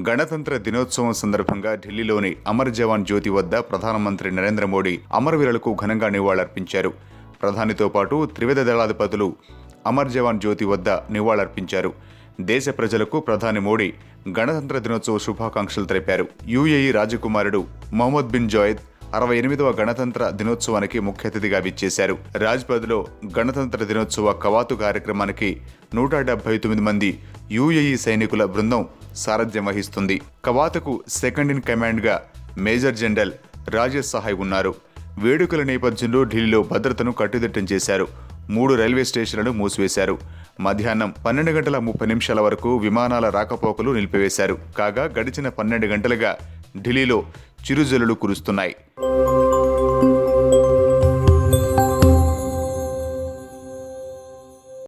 గణతంత్ర దినోత్సవం సందర్భంగా ఢిల్లీలోని అమర్ జవాన్ జ్యోతి వద్ద ప్రధానమంత్రి నరేంద్ర మోడీ అమరవీరులకు ఘనంగా నివాళులర్పించారు. ప్రధానితో పాటు త్రివిధ దళాధిపతులు అమర్ జవాన్ జ్యోతి వద్ద నివాళులర్పించారు. దేశ ప్రజలకు ప్రధాని మోడీ గణతంత్ర దినోత్సవ శుభాకాంక్షలు తెలిపారు. యుఏఈ రాజకుమారుడు మొహమ్మద్ బిన్ జాయద్ 68వ గణతంత్ర దినోత్సవానికి ముఖ్య అతిథిగా విచ్చేశారు. రాజ్పథ్లో గణతంత్ర దినోత్సవ కవాతు కార్యక్రమానికి 179 మంది యుఏఈ సైనికుల బృందం సారథ్యం వహిస్తుంది. కవాతుకు సెకండ్ ఇన్ కమాండ్గా మేజర్ జనరల్ రాజేష్ సహాయ్ ఉన్నారు. వేడుకల నేపథ్యంలో ఢిల్లీలో భద్రతను కట్టుదిట్టం చేశారు. 3 రైల్వే స్టేషన్లను మూసివేశారు. మధ్యాహ్నం 12:30 వరకు విమానాల రాకపోకలు నిలిపివేశారు. కాగా గడిచిన 12 గంటలుగా ఢిల్లీలో చిరుజల్లులు కురుస్తున్నాయి.